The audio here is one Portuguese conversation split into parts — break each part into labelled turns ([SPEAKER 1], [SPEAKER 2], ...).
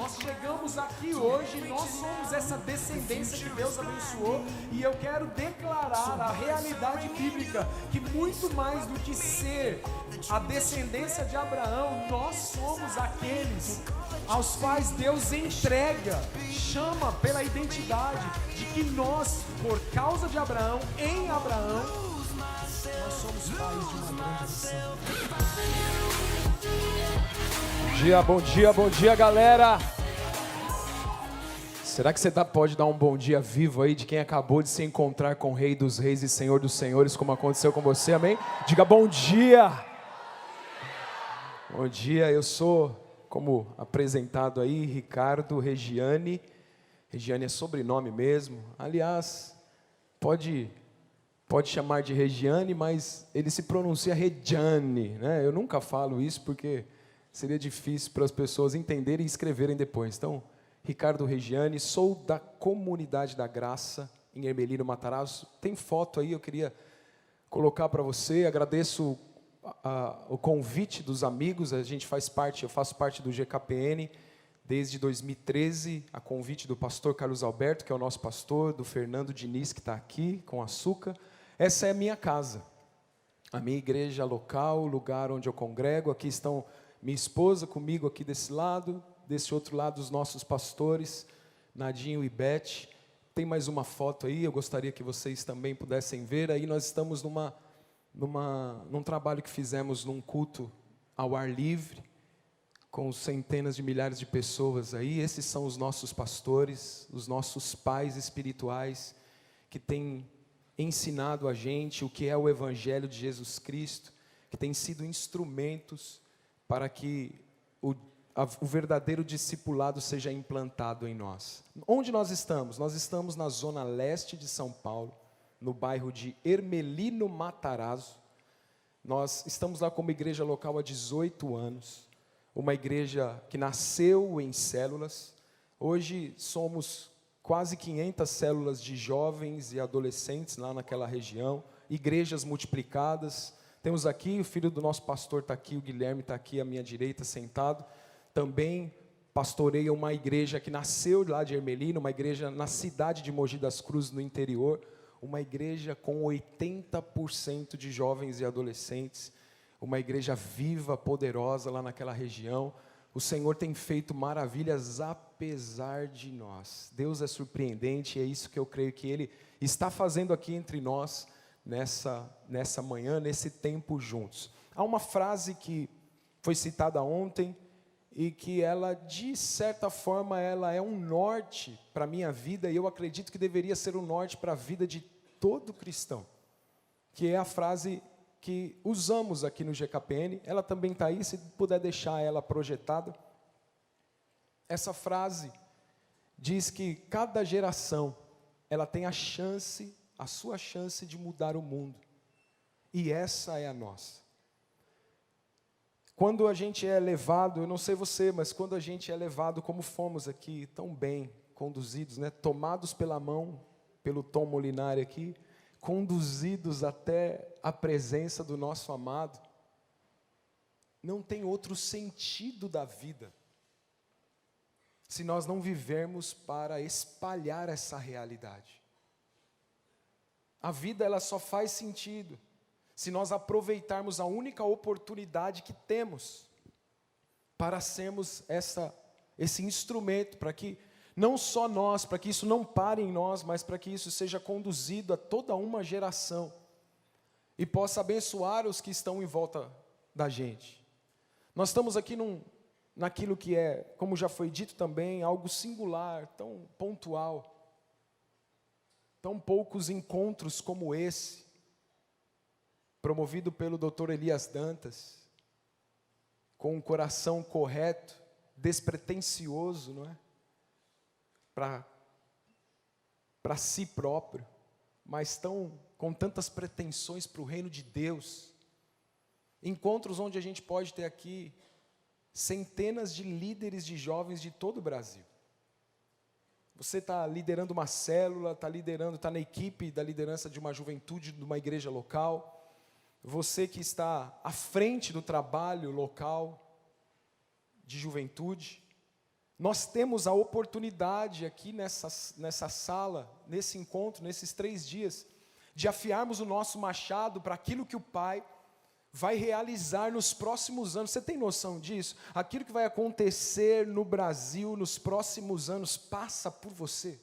[SPEAKER 1] Nós chegamos aqui hoje, nós somos essa descendência que Deus abençoou, e eu quero declarar a realidade bíblica que muito mais do que ser a descendência de Abraão, nós somos aqueles aos quais Deus entrega, chama pela identidade de que nós, por causa de Abraão, em Abraão, nós somos pais de uma grande nação. Bom dia, galera! Será que você pode dar um bom dia vivo aí de quem acabou de se encontrar com o Rei dos Reis e Senhor dos Senhores, como aconteceu com você, amém? Diga bom dia! Bom dia, eu sou, como apresentado aí, Ricardo Regiane. Regiane é sobrenome mesmo. Aliás, pode chamar de Regiane, mas ele se pronuncia Regiane, né? Eu nunca falo isso porque seria difícil para as pessoas entenderem e escreverem depois. Então, Ricardo Regiane, sou da Comunidade da Graça, em Hermelino Matarazzo. Tem foto aí, eu queria colocar para você. Agradeço o convite dos amigos. Eu faço parte do GKPN desde 2013, a convite do pastor Carlos Alberto, que é o nosso pastor, do Fernando Diniz, que está aqui com açúcar. Essa é a minha casa, a minha igreja local, o lugar onde eu congrego. Aqui estão minha esposa comigo aqui desse lado, desse outro lado os nossos pastores, Nadinho e Beth. Tem mais uma foto aí, eu gostaria que vocês também pudessem ver. Aí nós estamos num trabalho que fizemos num culto ao ar livre, com centenas de milhares de pessoas aí. Esses são os nossos pastores, os nossos pais espirituais, que têm ensinado a gente o que é o Evangelho de Jesus Cristo, que têm sido instrumentos para que o verdadeiro discipulado seja implantado em nós. Onde nós estamos? Nós estamos na zona leste de São Paulo, no bairro de Hermelino Matarazzo. Nós estamos lá como igreja local há 18 anos, uma igreja que nasceu em células. Hoje somos quase 500 células de jovens e adolescentes lá naquela região, igrejas multiplicadas. Temos aqui, o filho do nosso pastor está aqui, o Guilherme está aqui à minha direita, sentado. Também pastoreia uma igreja que nasceu lá de Hermelino, uma igreja na cidade de Mogi das Cruzes, no interior. Uma igreja com 80% de jovens e adolescentes. Uma igreja viva, poderosa lá naquela região. O Senhor tem feito maravilhas apesar de nós. Deus é surpreendente e é isso que eu creio que Ele está fazendo aqui entre nós, nessa manhã, nesse tempo juntos. Há uma frase que foi citada ontem e que ela, de certa forma, ela é um norte para a minha vida, e eu acredito que deveria ser um norte para a vida de todo cristão, que é a frase que usamos aqui no GKPN. Ela também está aí, se puder deixar ela projetada. Essa frase diz que cada geração, ela tem a sua chance de mudar o mundo, e essa é a nossa. Quando a gente é levado, eu não sei você, mas quando a gente é levado, como fomos aqui, tão bem conduzidos, né? Tomados pela mão, pelo Tom Molinari aqui, conduzidos até a presença do nosso amado, não tem outro sentido da vida, se nós não vivermos para espalhar essa realidade. A vida, ela só faz sentido se nós aproveitarmos a única oportunidade que temos para sermos esse instrumento, para que não só nós, para que isso não pare em nós, mas para que isso seja conduzido a toda uma geração e possa abençoar os que estão em volta da gente. Nós estamos aqui naquilo que é, como já foi dito também, algo singular, tão pontual, tão poucos encontros como esse, promovido pelo Dr. Elias Dantas, com um coração correto, despretensioso, não é? Para si próprio, mas com tantas pretensões para o reino de Deus. Encontros onde a gente pode ter aqui centenas de líderes de jovens de todo o Brasil. Você está liderando uma célula, está na equipe da liderança de uma juventude, de uma igreja local. Você que está à frente do trabalho local de juventude. Nós temos a oportunidade aqui nessa sala, nesse encontro, nesses 3 dias, de afiarmos o nosso machado para aquilo que o Pai vai realizar nos próximos anos. Você tem noção disso? Aquilo que vai acontecer no Brasil nos próximos anos passa por você.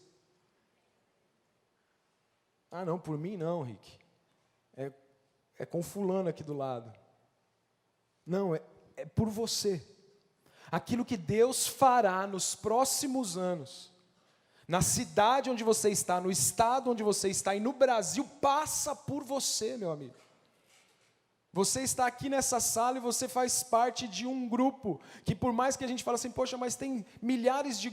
[SPEAKER 1] Ah, não, por mim não, Rick. É com fulano aqui do lado. Não, é por você. Aquilo que Deus fará nos próximos anos, na cidade onde você está, no estado onde você está e no Brasil, passa por você, meu amigo. Você está aqui nessa sala e você faz parte de um grupo que, por mais que a gente fale assim, poxa, mas tem milhares de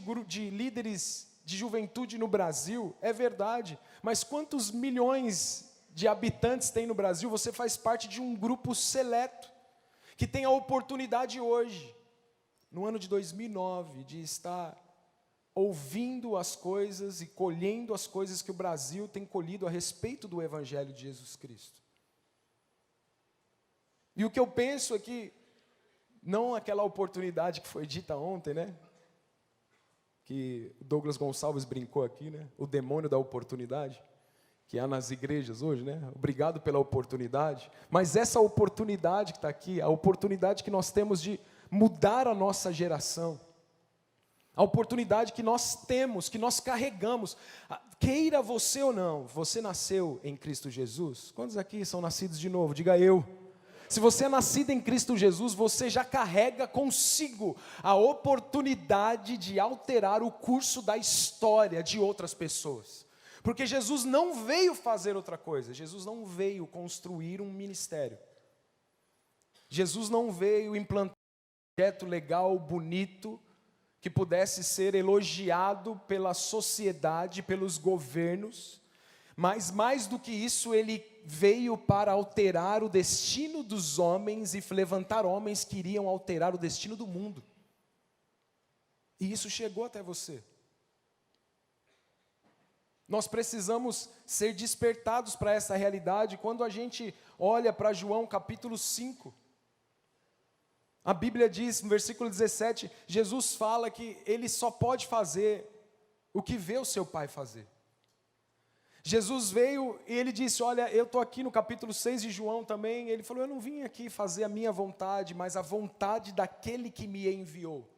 [SPEAKER 1] líderes de juventude no Brasil, é verdade, mas quantos milhões de habitantes tem no Brasil? Você faz parte de um grupo seleto, que tem a oportunidade hoje, no ano de 2009, de estar ouvindo as coisas e colhendo as coisas que o Brasil tem colhido a respeito do Evangelho de Jesus Cristo. E o que eu penso é que, não aquela oportunidade que foi dita ontem, né? Que o Douglas Gonçalves brincou aqui, né? O demônio da oportunidade, que há nas igrejas hoje, né? Obrigado pela oportunidade. Mas essa oportunidade que está aqui, a oportunidade que nós temos de mudar a nossa geração, a oportunidade que nós temos, que nós carregamos, queira você ou não, você nasceu em Cristo Jesus? Quantos aqui são nascidos de novo? Diga eu. Se você é nascido em Cristo Jesus, você já carrega consigo a oportunidade de alterar o curso da história de outras pessoas. Porque Jesus não veio fazer outra coisa, Jesus não veio construir um ministério. Jesus não veio implantar um projeto legal, bonito, que pudesse ser elogiado pela sociedade, pelos governos, mas mais do que isso, ele veio para alterar o destino dos homens e levantar homens que iriam alterar o destino do mundo. E isso chegou até você. Nós precisamos ser despertados para essa realidade quando a gente olha para João capítulo 5. A Bíblia diz, no versículo 17, Jesus fala que ele só pode fazer o que vê o seu Pai fazer. Jesus veio e ele disse, olha, eu estou aqui no capítulo 6 de João também, ele falou, eu não vim aqui fazer a minha vontade, mas a vontade daquele que me enviou.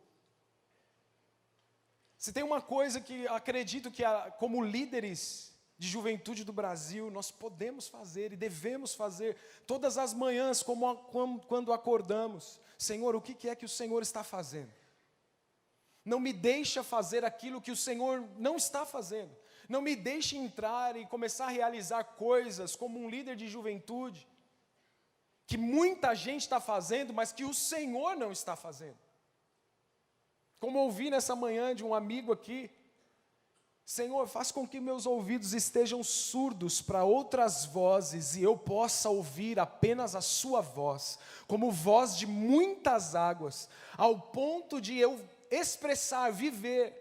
[SPEAKER 1] Se tem uma coisa que acredito que como líderes de juventude do Brasil, nós podemos fazer e devemos fazer todas as manhãs, quando acordamos, Senhor, o que é que o Senhor está fazendo? Não me deixa fazer aquilo que o Senhor não está fazendo. Não me deixe entrar e começar a realizar coisas como um líder de juventude, que muita gente está fazendo, mas que o Senhor não está fazendo. Como ouvi nessa manhã de um amigo aqui, Senhor, faz com que meus ouvidos estejam surdos para outras vozes e eu possa ouvir apenas a sua voz, como voz de muitas águas, ao ponto de eu expressar, viver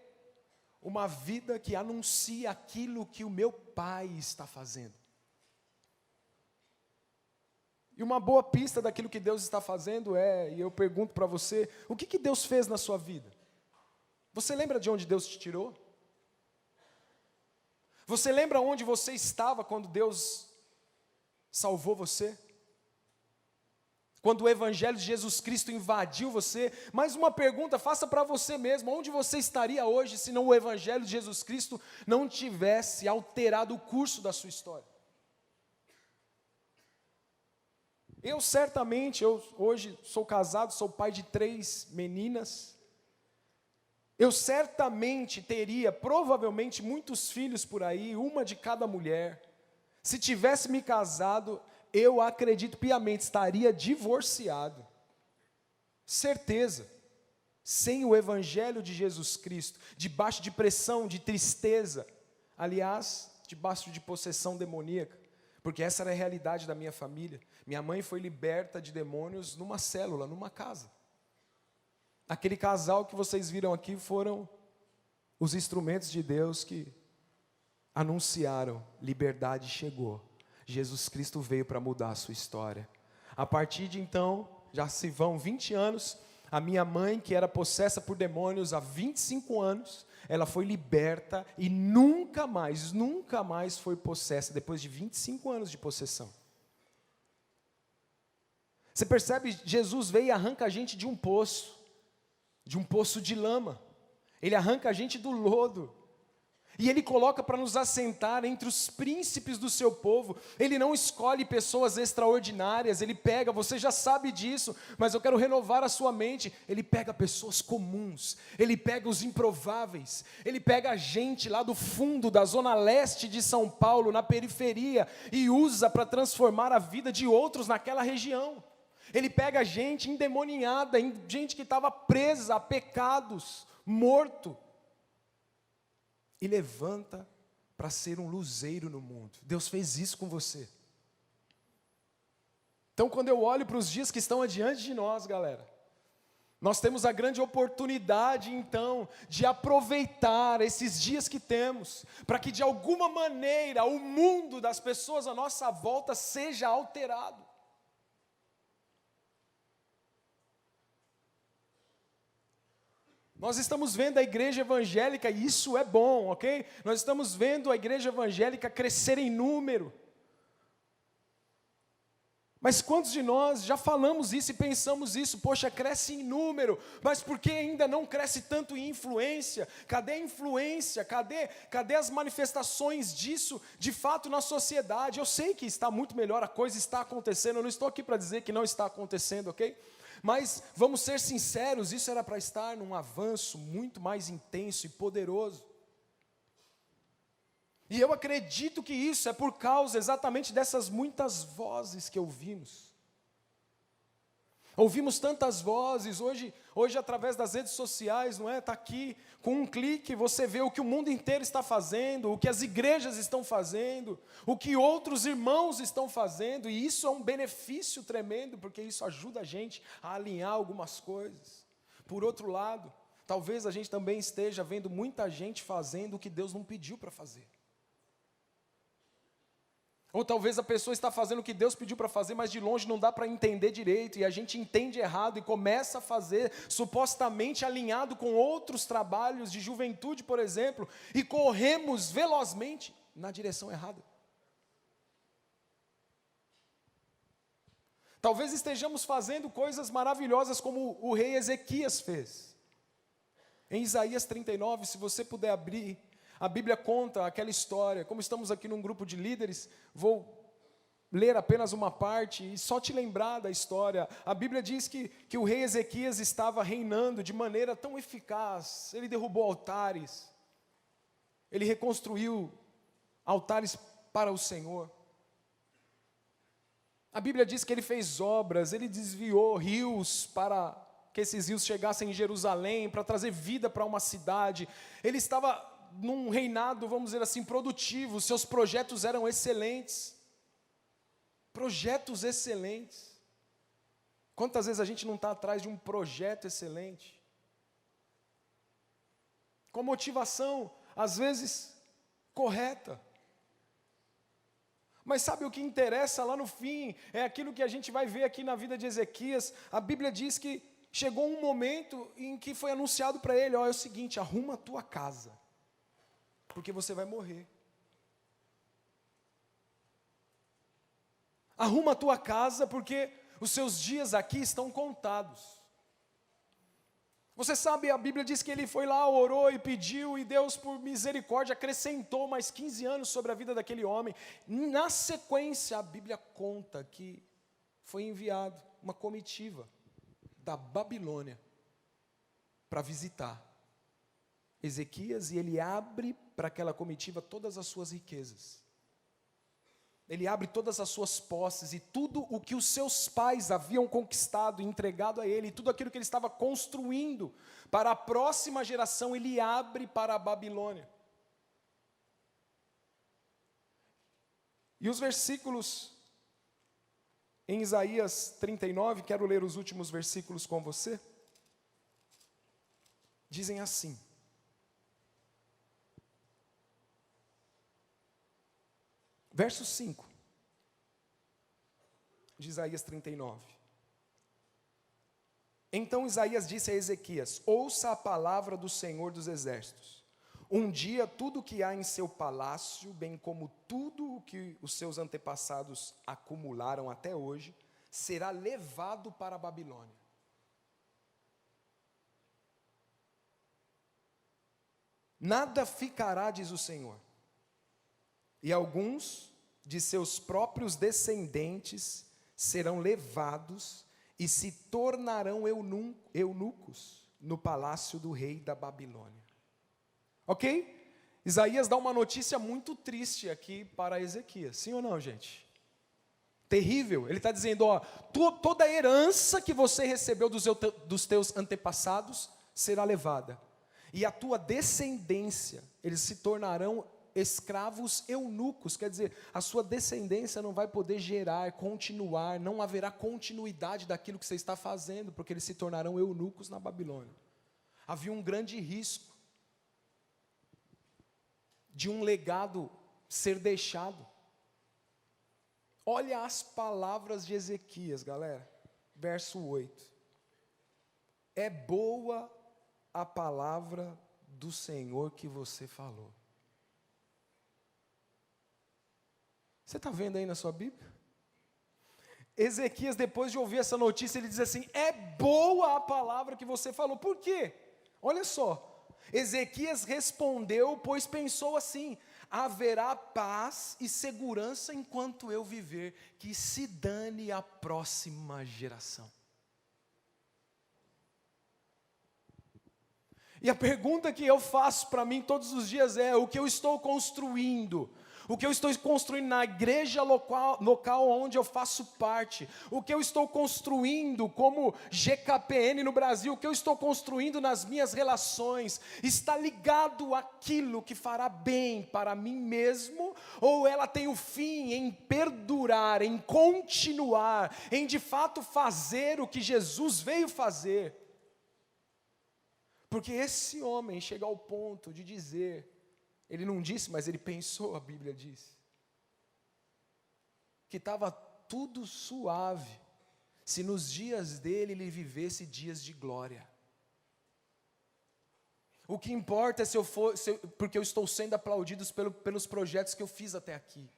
[SPEAKER 1] uma vida que anuncia aquilo que o meu Pai está fazendo. E uma boa pista daquilo que Deus está fazendo e eu pergunto para você, o que Deus fez na sua vida? Você lembra de onde Deus te tirou? Você lembra onde você estava quando Deus salvou você? Quando o Evangelho de Jesus Cristo invadiu você? Mais uma pergunta, faça para você mesmo, onde você estaria hoje se não o Evangelho de Jesus Cristo não tivesse alterado o curso da sua história? Eu certamente, hoje sou casado, sou pai de 3 meninas, eu certamente teria, provavelmente, muitos filhos por aí, uma de cada mulher. Se tivesse me casado, eu acredito piamente, estaria divorciado. Certeza. Sem o Evangelho de Jesus Cristo, debaixo de pressão, de tristeza. Aliás, debaixo de possessão demoníaca. Porque essa era a realidade da minha família. Minha mãe foi liberta de demônios numa célula, numa casa. Aquele casal que vocês viram aqui foram os instrumentos de Deus que anunciaram, liberdade chegou. Jesus Cristo veio para mudar a sua história. A partir de então, já se vão 20 anos, A minha mãe, que era possessa por demônios há 25 anos, ela foi liberta e nunca mais foi possessa, depois de 25 anos de possessão. Você percebe, Jesus veio e arranca a gente de um poço de lama. Ele arranca a gente do lodo. E Ele coloca para nos assentar entre os príncipes do seu povo. Ele não escolhe pessoas extraordinárias, Ele pega, você já sabe disso, mas eu quero renovar a sua mente. Ele pega pessoas comuns, Ele pega os improváveis, Ele pega a gente lá do fundo da zona leste de São Paulo, na periferia, e usa para transformar a vida de outros naquela região. Ele pega gente endemoniada, gente que estava presa a pecados, morto, e levanta para ser um luzeiro no mundo. Deus fez isso com você. Então, quando eu olho para os dias que estão adiante de nós, galera, nós temos a grande oportunidade, então, de aproveitar esses dias que temos, para que de alguma maneira o mundo das pessoas à nossa volta seja alterado. Nós estamos vendo a igreja evangélica, e isso é bom, ok? Nós estamos vendo a igreja evangélica crescer em número. Mas quantos de nós já falamos isso e pensamos isso? Poxa, cresce em número, mas por que ainda não cresce tanto em influência? Cadê a influência? Cadê as manifestações disso, de fato, na sociedade? Eu sei que está muito melhor, a coisa está acontecendo, eu não estou aqui para dizer que não está acontecendo, ok? Mas, vamos ser sinceros, isso era para estar num avanço muito mais intenso e poderoso. E eu acredito que isso é por causa exatamente dessas muitas vozes que ouvimos. Ouvimos tantas vozes, hoje através das redes sociais, não é? Está aqui, com um clique você vê o que o mundo inteiro está fazendo, o que as igrejas estão fazendo, o que outros irmãos estão fazendo, e isso é um benefício tremendo, porque isso ajuda a gente a alinhar algumas coisas. Por outro lado, talvez a gente também esteja vendo muita gente fazendo o que Deus não pediu para fazer. Ou talvez a pessoa está fazendo o que Deus pediu para fazer, mas de longe não dá para entender direito, e a gente entende errado e começa a fazer supostamente alinhado com outros trabalhos de juventude, por exemplo, e corremos velozmente na direção errada. Talvez estejamos fazendo coisas maravilhosas como o rei Ezequias fez. Em Isaías 39, se você puder abrir, a Bíblia conta aquela história. Como estamos aqui num grupo de líderes, vou ler apenas uma parte e só te lembrar da história. A Bíblia diz que o rei Ezequias estava reinando de maneira tão eficaz. Ele derrubou altares, ele reconstruiu altares para o Senhor. A Bíblia diz que ele fez obras, ele desviou rios para que esses rios chegassem em Jerusalém, para trazer vida para uma cidade. Ele estava num reinado, vamos dizer assim, produtivo, seus projetos eram excelentes. Projetos excelentes. Quantas vezes a gente não está atrás de um projeto excelente? Com motivação, às vezes, correta. Mas sabe o que interessa lá no fim? É aquilo que a gente vai ver aqui na vida de Ezequias. A Bíblia diz que chegou um momento em que foi anunciado para ele, ó, é o seguinte, arruma a tua casa, porque você vai morrer. Arruma a tua casa, porque os seus dias aqui estão contados. Você sabe, a Bíblia diz que ele foi lá, orou e pediu, e Deus, por misericórdia, acrescentou mais 15 anos sobre a vida daquele homem. Na sequência, a Bíblia conta que foi enviado uma comitiva da Babilônia para visitar Ezequias, e ele abre para aquela comitiva todas as suas riquezas. Ele abre todas as suas posses e tudo o que os seus pais haviam conquistado e entregado a ele, tudo aquilo que ele estava construindo para a próxima geração, ele abre para a Babilônia. E os versículos em Isaías 39, quero ler os últimos versículos com você, dizem assim: verso 5 de Isaías 39. Então Isaías disse a Ezequias: ouça a palavra do Senhor dos Exércitos. Um dia tudo o que há em seu palácio, bem como tudo o que os seus antepassados acumularam até hoje, será levado para a Babilônia. Nada ficará, diz o Senhor. E alguns de seus próprios descendentes serão levados e se tornarão eunucos no palácio do rei da Babilônia. Ok? Isaías dá uma notícia muito triste aqui para Ezequias. Sim ou não, gente? Terrível. Ele está dizendo, ó, toda a herança que você recebeu dos teus antepassados será levada. E a tua descendência, eles se tornarão escravos eunucos, quer dizer, a sua descendência não vai poder gerar, continuar, não haverá continuidade daquilo que você está fazendo, porque eles se tornarão eunucos na Babilônia. Havia um grande risco de um legado ser deixado. Olha as palavras de Ezequias, galera, verso 8. É boa a palavra do Senhor que você falou. Você está vendo aí na sua Bíblia? Ezequias, depois de ouvir essa notícia, ele diz assim: é boa a palavra que você falou. Por quê? Olha só, Ezequias respondeu, pois pensou assim: haverá paz e segurança enquanto eu viver, que se dane a próxima geração. E a pergunta que eu faço para mim todos os dias é: o que eu estou construindo? O que eu estou construindo na igreja local onde eu faço parte? O que eu estou construindo como GKPN no Brasil? O que eu estou construindo nas minhas relações? Está ligado àquilo que fará bem para mim mesmo? Ou ela tem o fim em perdurar, em continuar, em de fato fazer o que Jesus veio fazer? Porque esse homem chega ao ponto de dizer, ele não disse, mas ele pensou, a Bíblia diz, que estava tudo suave, se nos dias dele ele vivesse dias de glória. O que importa é porque eu estou sendo aplaudido pelos projetos que eu fiz até aqui.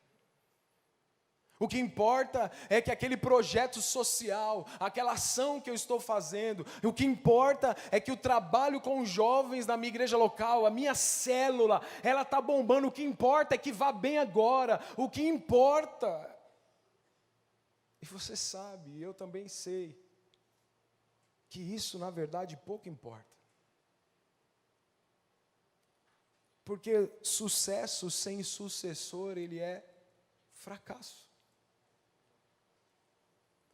[SPEAKER 1] O que importa é que aquele projeto social, aquela ação que eu estou fazendo, o que importa é que o trabalho com os jovens da minha igreja local, a minha célula, ela está bombando. O que importa é que vá bem agora. O que importa, e você sabe, eu também sei, que isso na verdade pouco importa. Porque sucesso sem sucessor, ele é fracasso.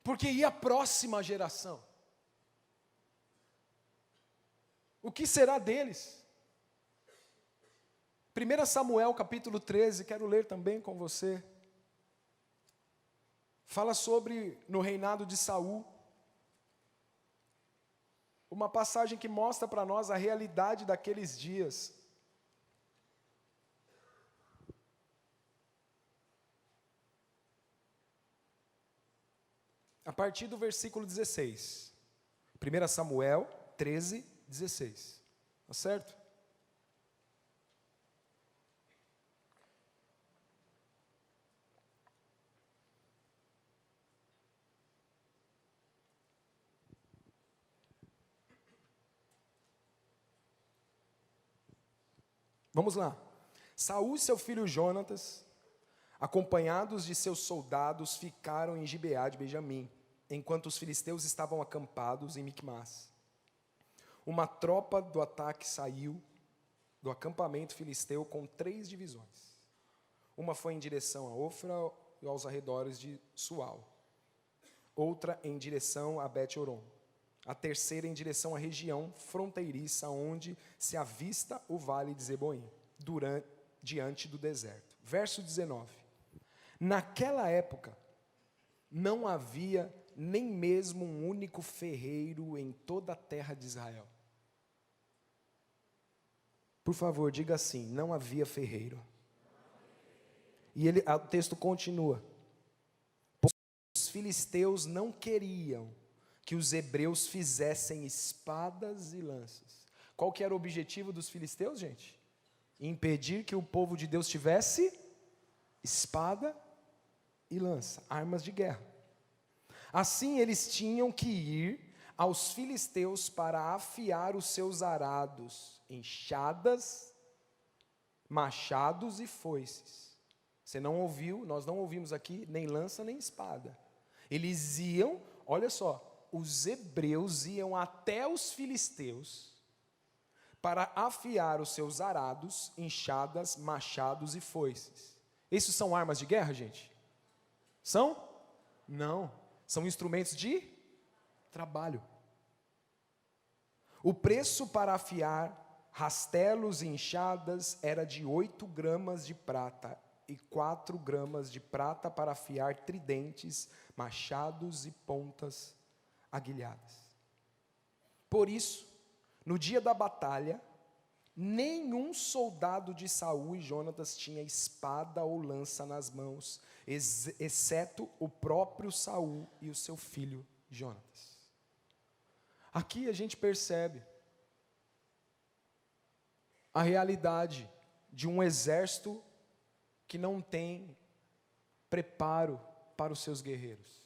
[SPEAKER 1] Porque e a próxima geração? O que será deles? 1 Samuel capítulo 13, quero ler também com você. Fala sobre no reinado de Saul. Uma passagem que mostra para nós a realidade daqueles dias. A partir do versículo 16. 1 Samuel 13, 16. Tá certo? Vamos lá. Saul e seu filho Jonatas, acompanhados de seus soldados, ficaram em Gibeá de Benjamim, enquanto os filisteus estavam acampados em Micmas. Uma tropa do ataque saiu do acampamento filisteu com 3 divisões. Uma foi em direção a Ofra e aos arredores de Sual. Outra em direção a Bet-Horon. A terceira em direção à região fronteiriça, onde se avista o vale de Zeboim, diante do deserto. Verso 19. Naquela época, não havia nem mesmo um único ferreiro em toda a terra de Israel. Por favor, diga assim: não havia ferreiro. E o texto continua. Os filisteus não queriam que os hebreus fizessem espadas e lanças. Qual que era o objetivo dos filisteus, gente? Impedir que o povo de Deus tivesse espada e lança, armas de guerra. Assim eles tinham que ir aos filisteus para afiar os seus arados, enxadas, machados e foices. Você não ouviu, nós não ouvimos aqui nem lança nem espada. Eles iam, olha só, os hebreus iam até os filisteus para afiar os seus arados, enxadas, machados e foices. Isso são armas de guerra, gente? São? Não. São instrumentos de trabalho. O preço para afiar rastelos e enxadas era de 8 gramas de prata e 4 gramas de prata para afiar tridentes, machados e pontas aguilhadas. Por isso, no dia da batalha, nenhum soldado de Saul e Jonatas tinha espada ou lança nas mãos, exceto o próprio Saul e o seu filho Jonatas. Aqui a gente percebe a realidade de um exército que não tem preparo para os seus guerreiros.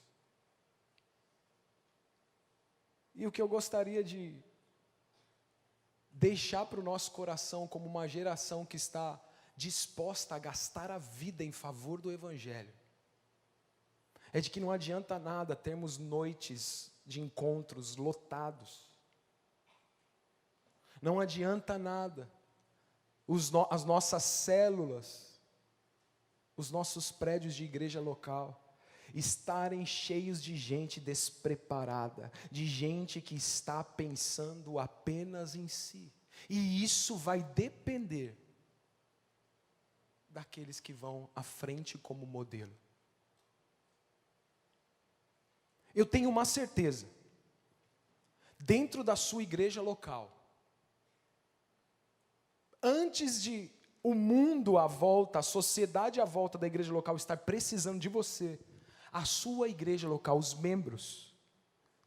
[SPEAKER 1] E o que eu gostaria de deixar para o nosso coração como uma geração que está disposta a gastar a vida em favor do Evangelho, é de que não adianta nada termos noites de encontros lotados, não adianta nada as nossas células, os nossos prédios de igreja local estarem cheios de gente despreparada, de gente que está pensando apenas em si. E isso vai depender daqueles que vão à frente como modelo. Eu tenho uma certeza, dentro da sua igreja local, antes de o mundo à volta, a sociedade à volta da igreja local estar precisando de você, a sua igreja local, os membros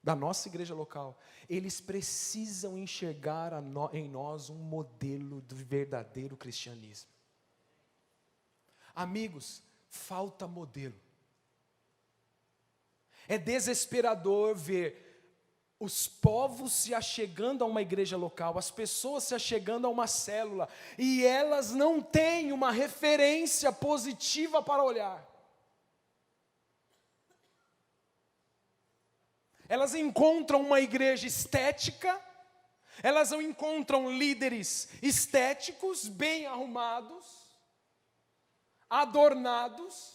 [SPEAKER 1] da nossa igreja local, eles precisam enxergar em nós um modelo do verdadeiro cristianismo. Amigos, falta modelo. É desesperador ver os povos se achegando a uma igreja local, as pessoas se achegando a uma célula, e elas não têm uma referência positiva para olhar. Elas encontram uma igreja estética, elas encontram líderes estéticos, bem arrumados, adornados,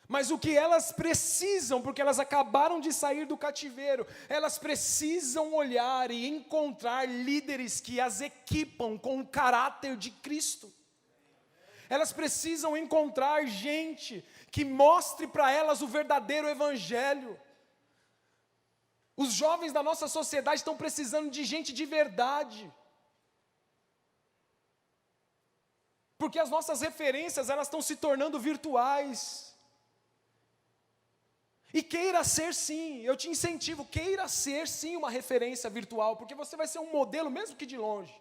[SPEAKER 1] mas o que elas precisam, porque elas acabaram de sair do cativeiro, elas precisam olhar e encontrar líderes que as equipam com o caráter de Cristo. Elas precisam encontrar gente que mostre para elas o verdadeiro evangelho. Os jovens da nossa sociedade estão precisando de gente de verdade. Porque as nossas referências, elas estão se tornando virtuais. E queira ser sim, eu te incentivo, queira ser sim uma referência virtual, porque você vai ser um modelo mesmo que de longe.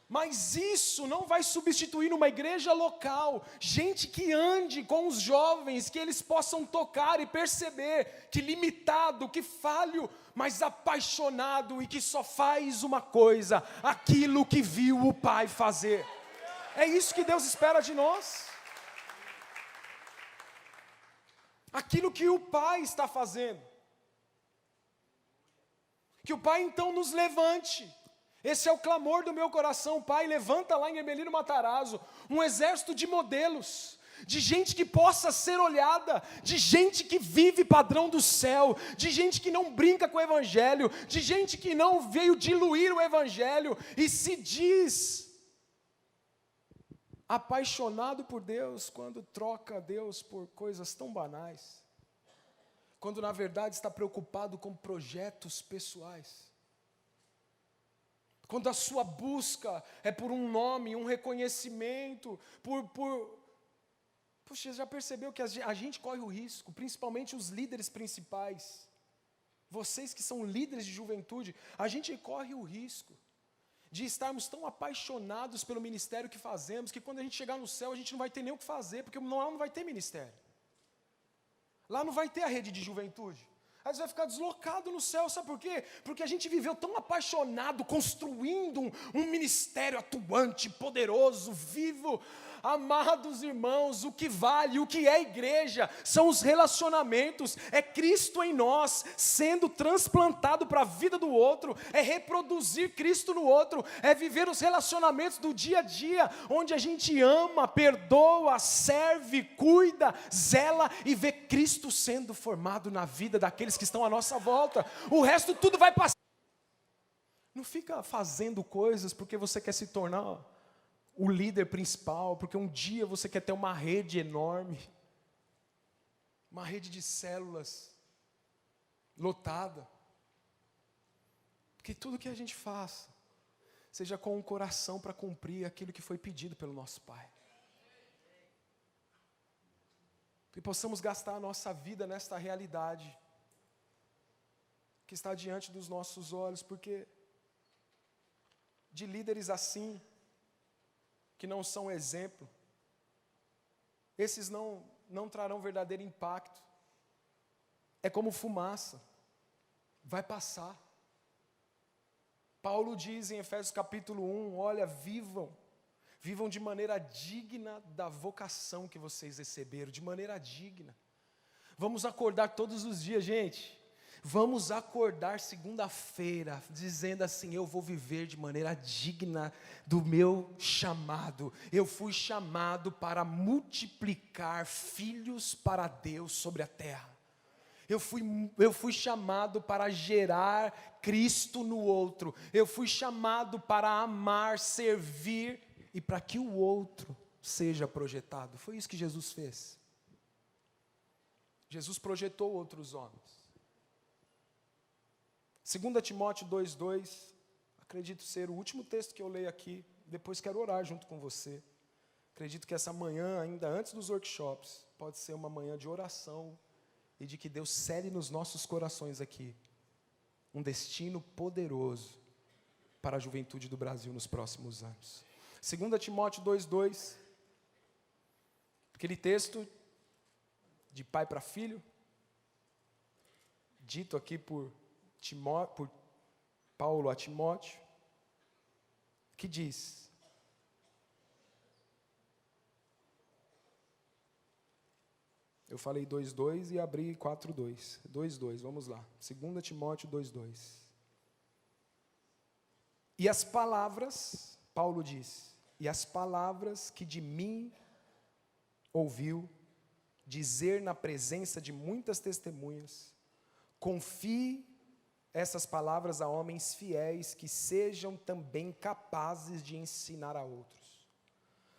[SPEAKER 1] Mas isso não vai substituir uma igreja local, gente que ande com os jovens, que eles possam tocar e perceber que limitado, que falho, mas apaixonado e que só faz uma coisa, aquilo que viu o Pai fazer. É isso que Deus espera de nós. Aquilo que o Pai está fazendo. Que o Pai então nos levante. Esse é o clamor do meu coração. Pai, levanta lá em Hermelino Matarazzo um exército de modelos, de gente que possa ser olhada, de gente que vive padrão do céu, de gente que não brinca com o Evangelho, de gente que não veio diluir o Evangelho e se diz apaixonado por Deus quando troca Deus por coisas tão banais, quando na verdade está preocupado com projetos pessoais. Quando a sua busca é por um nome, um reconhecimento, por Puxa, já percebeu que a gente corre o risco, principalmente os líderes principais, vocês que são líderes de juventude, a gente corre o risco de estarmos tão apaixonados pelo ministério que fazemos, que quando a gente chegar no céu, a gente não vai ter nem o que fazer, porque lá não vai ter ministério. Lá não vai ter a rede de juventude. Aí você vai ficar deslocado no céu, sabe por quê? Porque a gente viveu tão apaixonado, construindo um ministério atuante, poderoso, vivo. Amados irmãos, o que vale, o que é igreja, são os relacionamentos, é Cristo em nós, sendo transplantado para a vida do outro, é reproduzir Cristo no outro, é viver os relacionamentos do dia a dia, onde a gente ama, perdoa, serve, cuida, zela e vê Cristo sendo formado na vida daqueles que estão à nossa volta. O resto tudo vai passar. Não fica fazendo coisas porque você quer se tornar o líder principal, porque um dia você quer ter uma rede enorme, uma rede de células lotada. Porque tudo que a gente faça, seja com o coração para cumprir aquilo que foi pedido pelo nosso Pai. Que possamos gastar a nossa vida nesta realidade que está diante dos nossos olhos, porque de líderes assim, que não são exemplo, esses não trarão verdadeiro impacto. É como fumaça, vai passar. Paulo diz em Efésios capítulo 1, olha, vivam de maneira digna da vocação que vocês receberam, de maneira digna. Vamos acordar todos os dias, gente. Vamos acordar segunda-feira dizendo assim: eu vou viver de maneira digna do meu chamado. Eu fui chamado para multiplicar filhos para Deus sobre a terra. Eu fui chamado para gerar Cristo no outro. Eu fui chamado para amar, servir e para que o outro seja projetado. Foi isso que Jesus fez. Jesus projetou outros homens. 2 Timóteo 2,2, acredito ser o último texto que eu leio aqui, depois quero orar junto com você. Acredito que essa manhã, ainda antes dos workshops, pode ser uma manhã de oração e de que Deus cele nos nossos corações aqui um destino poderoso para a juventude do Brasil nos próximos anos. 2 Timóteo 2,2, aquele texto de pai para filho, dito aqui por Paulo a Timóteo, que diz: eu falei 2,2 e abri 4,2. 2,2, vamos lá. 2 Timóteo 2,2. E as palavras, Paulo diz, e as palavras que de mim ouviu dizer na presença de muitas testemunhas, confie essas palavras a homens fiéis que sejam também capazes de ensinar a outros.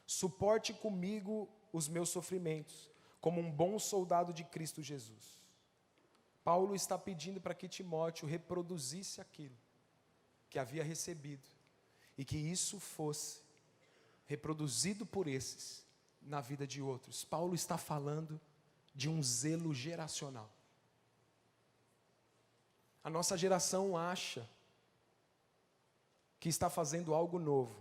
[SPEAKER 1] Suporte comigo os meus sofrimentos, como um bom soldado de Cristo Jesus. Paulo está pedindo para que Timóteo reproduzisse aquilo que havia recebido e que isso fosse reproduzido por esses na vida de outros. Paulo está falando de um zelo geracional. A nossa geração acha que está fazendo algo novo.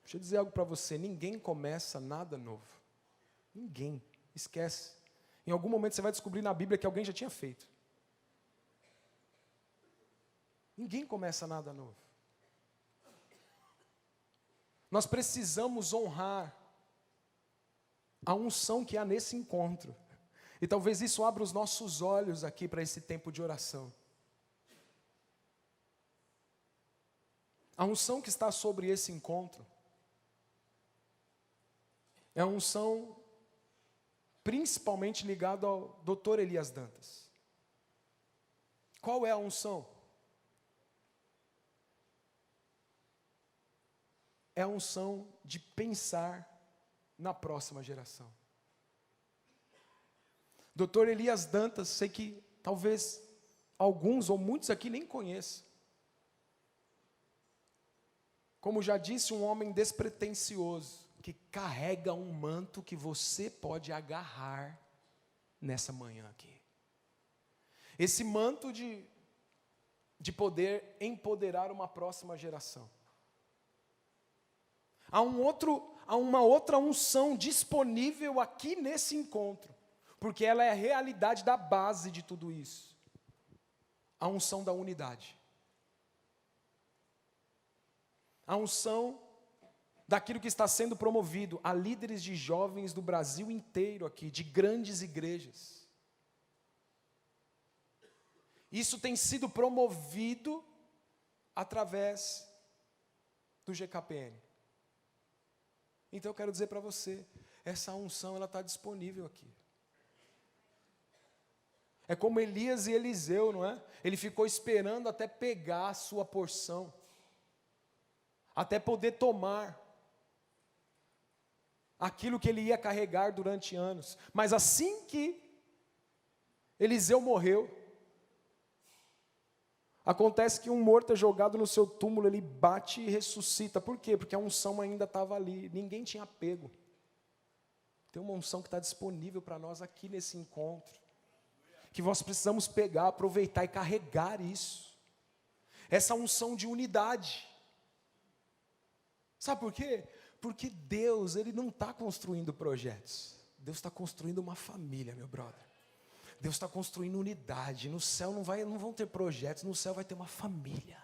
[SPEAKER 1] Deixa eu dizer algo para você, ninguém começa nada novo. Ninguém, esquece. Em algum momento você vai descobrir na Bíblia que alguém já tinha feito. Ninguém começa nada novo. Nós precisamos honrar a unção que há nesse encontro. E talvez isso abra os nossos olhos aqui para esse tempo de oração. A unção que está sobre esse encontro é a unção principalmente ligada ao Dr. Elias Dantas. Qual é a unção? É a unção de pensar na próxima geração. Dr. Elias Dantas, sei que talvez alguns ou muitos aqui nem conheçam. Como já disse, um homem despretensioso, que carrega um manto que você pode agarrar nessa manhã aqui. Esse manto de poder empoderar uma próxima geração. Há uma outra unção disponível aqui nesse encontro, porque ela é a realidade da base de tudo isso. A unção da unidade. A unção daquilo que está sendo promovido a líderes de jovens do Brasil inteiro aqui, de grandes igrejas. Isso tem sido promovido através do GKPN. Então eu quero dizer para você, essa unção ela está disponível aqui. É como Elias e Eliseu, não é? Ele ficou esperando até pegar a sua porção, até poder tomar aquilo que ele ia carregar durante anos. Mas assim que Eliseu morreu, acontece que um morto é jogado no seu túmulo, ele bate e ressuscita. Por quê? Porque a unção ainda estava ali, ninguém tinha pego. Tem uma unção que está disponível para nós aqui nesse encontro, que nós precisamos pegar, aproveitar e carregar isso. Essa unção de unidade. Sabe por quê? Porque Deus, Ele não está construindo projetos. Deus está construindo uma família, meu brother. Deus está construindo unidade. No céu não vão ter projetos, no céu vai ter uma família.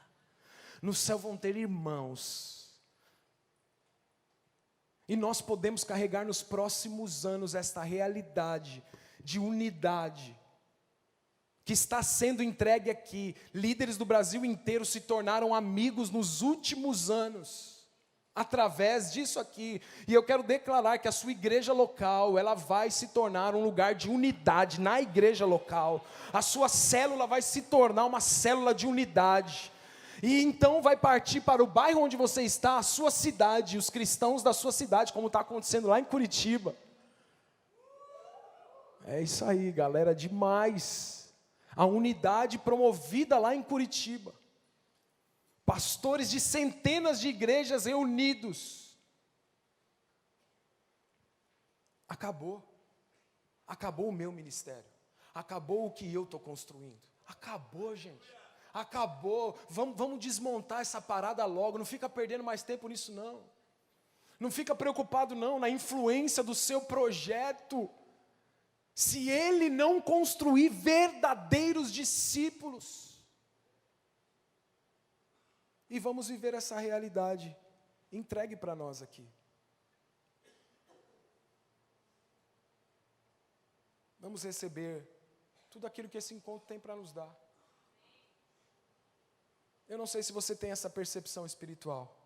[SPEAKER 1] No céu vão ter irmãos. E nós podemos carregar nos próximos anos esta realidade de unidade que está sendo entregue aqui. Líderes do Brasil inteiro se tornaram amigos nos últimos anos, através disso aqui. E eu quero declarar que a sua igreja local, ela vai se tornar um lugar de unidade na igreja local. A sua célula vai se tornar uma célula de unidade. E então vai partir para o bairro onde você está, a sua cidade, os cristãos da sua cidade, como está acontecendo lá em Curitiba. É isso aí, galera, demais. A unidade promovida lá em Curitiba. Pastores de centenas de igrejas reunidos. Acabou. Acabou o meu ministério. Acabou o que eu estou construindo. Acabou, gente. Acabou. Vamos desmontar essa parada logo. Não fica perdendo mais tempo nisso, não. Não fica preocupado, não, na influência do seu projeto. Se ele não construir verdadeiros discípulos. E vamos viver essa realidade entregue para nós aqui. Vamos receber tudo aquilo que esse encontro tem para nos dar. Eu não sei se você tem essa percepção espiritual,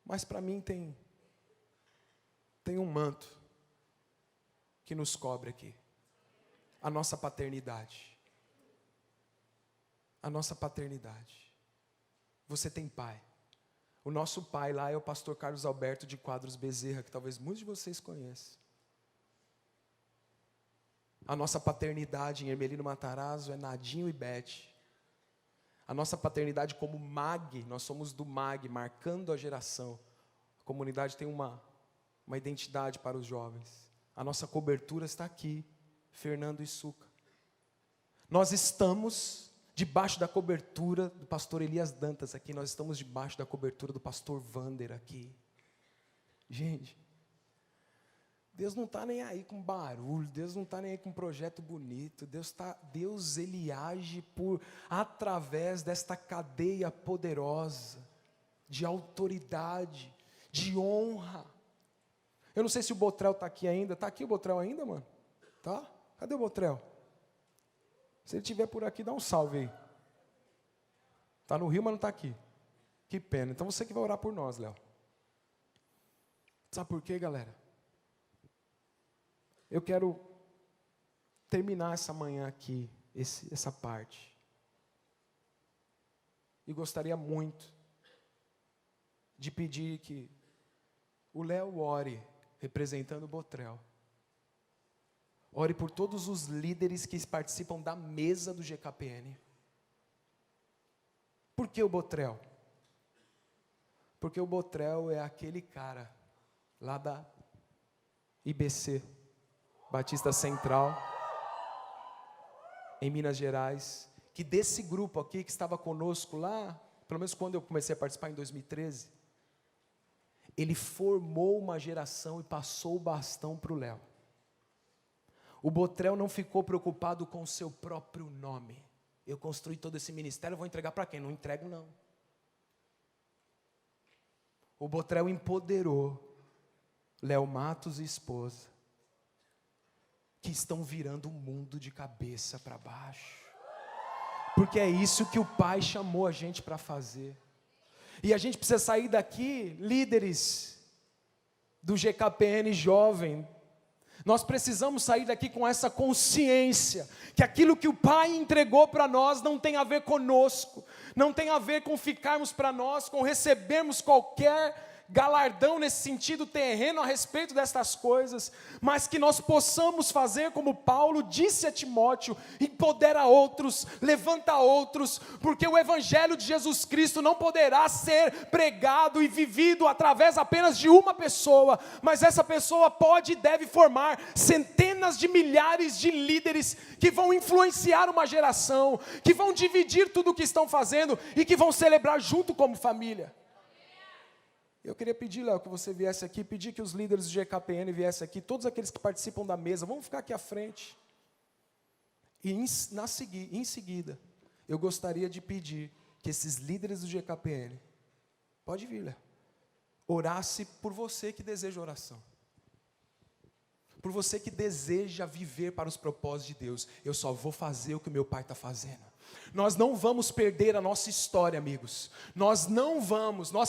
[SPEAKER 1] mas para mim tem um manto que nos cobre aqui. A nossa paternidade. A nossa paternidade. Você tem pai. O nosso pai lá é o pastor Carlos Alberto de Quadros Bezerra, que talvez muitos de vocês conheçam. A nossa paternidade em Hermelino Matarazzo é Nadinho e Beth. A nossa paternidade como MAG, nós somos do MAG, marcando a geração. A comunidade tem uma identidade para os jovens. A nossa cobertura está aqui, Fernando e Suca. Nós estamos debaixo da cobertura do pastor Elias Dantas aqui, nós estamos debaixo da cobertura do pastor Vander aqui. Gente, Deus não está nem aí com barulho, Deus não está nem aí com projeto bonito, Deus ele age através desta cadeia poderosa, de autoridade, de honra. Eu não sei se o Botrel está aqui ainda. Está aqui o Botrel ainda, mano? Tá? Cadê o Botrel? Se ele estiver por aqui, dá um salve aí. Está no Rio, mas não está aqui. Que pena. Então você que vai orar por nós, Léo. Sabe por quê, galera? Eu quero terminar essa manhã aqui, essa parte. E gostaria muito de pedir que o Léo ore, representando o Botrel. Ore por todos os líderes que participam da mesa do GKPN. Por que o Botrel? Porque o Botrel é aquele cara lá da IBC, Batista Central, em Minas Gerais, que desse grupo aqui que estava conosco lá, pelo menos quando eu comecei a participar em 2013, ele formou uma geração e passou o bastão para o Léo. O Botrel não ficou preocupado com o seu próprio nome. Eu construí todo esse ministério, eu vou entregar para quem? Não entrego não. O Botrel empoderou Léo Matos e esposa, que estão virando o mundo de cabeça para baixo. Porque é isso que o Pai chamou a gente para fazer. E a gente precisa sair daqui, líderes do GKPN jovem, nós precisamos sair daqui com essa consciência, que aquilo que o Pai entregou para nós não tem a ver conosco, não tem a ver com ficarmos para nós, com recebermos qualquer galardão nesse sentido terreno a respeito destas coisas, mas que nós possamos fazer como Paulo disse a Timóteo: empodera outros, levanta outros, porque o Evangelho de Jesus Cristo não poderá ser pregado e vivido através apenas de uma pessoa, mas essa pessoa pode e deve formar centenas de milhares de líderes que vão influenciar uma geração, que vão dividir tudo o que estão fazendo e que vão celebrar junto como família. Eu queria pedir, Léo, que você viesse aqui, pedir que os líderes do GKPN viessem aqui, todos aqueles que participam da mesa, vamos ficar aqui à frente. E em seguida, eu gostaria de pedir que esses líderes do GKPN, pode vir, Léo, orasse por você que deseja oração. Por você que deseja viver para os propósitos de Deus. Eu só vou fazer o que o meu Pai está fazendo. Nós não vamos perder a nossa história, amigos. Nós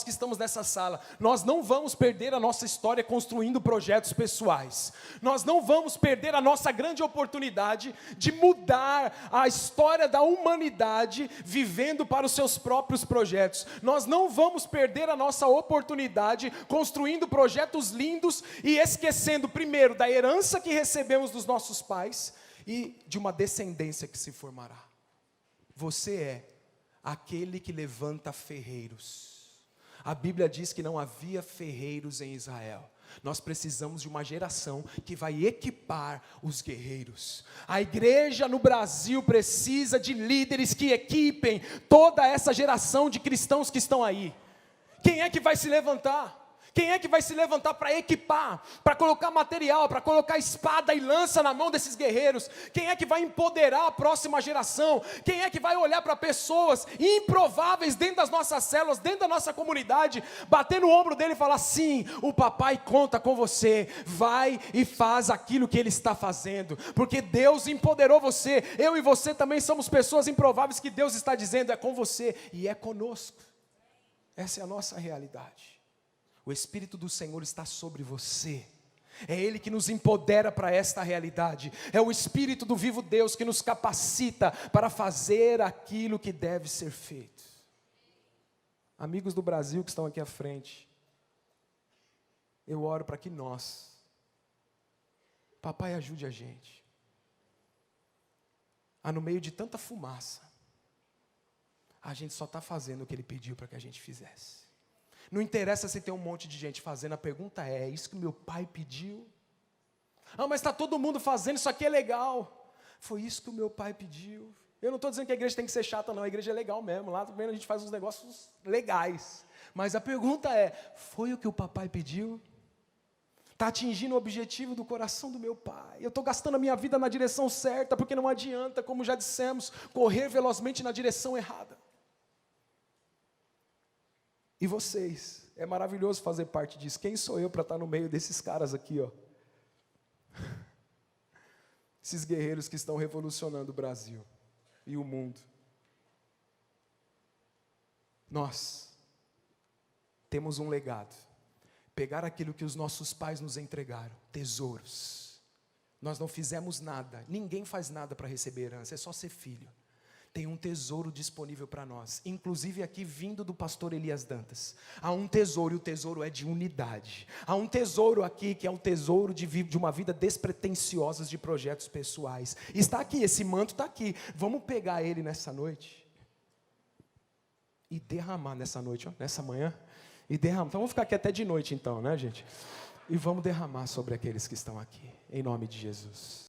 [SPEAKER 1] que estamos nessa sala, nós não vamos perder a nossa história construindo projetos pessoais. Nós não vamos perder a nossa grande oportunidade de mudar a história da humanidade vivendo para os seus próprios projetos. Nós não vamos perder a nossa oportunidade construindo projetos lindos e esquecendo primeiro da herança que recebemos dos nossos pais e de uma descendência que se formará. Você é aquele que levanta ferreiros. A Bíblia diz que não havia ferreiros em Israel. Nós precisamos de uma geração que vai equipar os guerreiros. A igreja no Brasil precisa de líderes que equipem toda essa geração de cristãos que estão aí. Quem é que vai se levantar? Quem é que vai se levantar para equipar, para colocar material, para colocar espada e lança na mão desses guerreiros? Quem é que vai empoderar a próxima geração? Quem é que vai olhar para pessoas improváveis dentro das nossas células, dentro da nossa comunidade, bater no ombro dele e falar: sim, o papai conta com você, vai e faz aquilo que ele está fazendo, porque Deus empoderou você. Eu e você também somos pessoas improváveis que Deus está dizendo: é com você e é conosco. Essa é a nossa realidade. O Espírito do Senhor está sobre você. É Ele que nos empodera para esta realidade. É o Espírito do vivo Deus que nos capacita para fazer aquilo que deve ser feito. Amigos do Brasil que estão aqui à frente, eu oro para que papai, ajude a gente. No meio de tanta fumaça, a gente só está fazendo o que Ele pediu para que a gente fizesse. Não interessa se tem um monte de gente fazendo, a pergunta é isso que meu pai pediu? Mas está todo mundo fazendo, isso aqui é legal. Foi isso que o meu pai pediu. Eu não estou dizendo que a igreja tem que ser chata não, a igreja é legal mesmo, lá também a gente faz uns negócios legais. Mas a pergunta é, foi o que o papai pediu? Está atingindo o objetivo do coração do meu pai? Eu estou gastando a minha vida na direção certa, porque não adianta, como já dissemos, correr velozmente na direção errada. E vocês, é maravilhoso fazer parte disso. Quem sou eu para estar no meio desses caras aqui, ó? Esses guerreiros que estão revolucionando o Brasil e o mundo. Nós temos um legado. Pegar aquilo que os nossos pais nos entregaram, tesouros. Nós não fizemos nada, ninguém faz nada para receber herança, é só ser filho. Tem um tesouro disponível para nós, inclusive aqui vindo do pastor Elias Dantas. Há um tesouro, e o tesouro é de unidade. Há um tesouro aqui que é um tesouro de uma vida despretensiosa de projetos pessoais. Está aqui, esse manto está aqui. Vamos pegar ele nessa noite e derramar nessa noite, ó, nessa manhã, e derramar. Então vamos ficar aqui até de noite então, né, gente? e vamos derramar sobre aqueles que estão aqui, em nome de Jesus.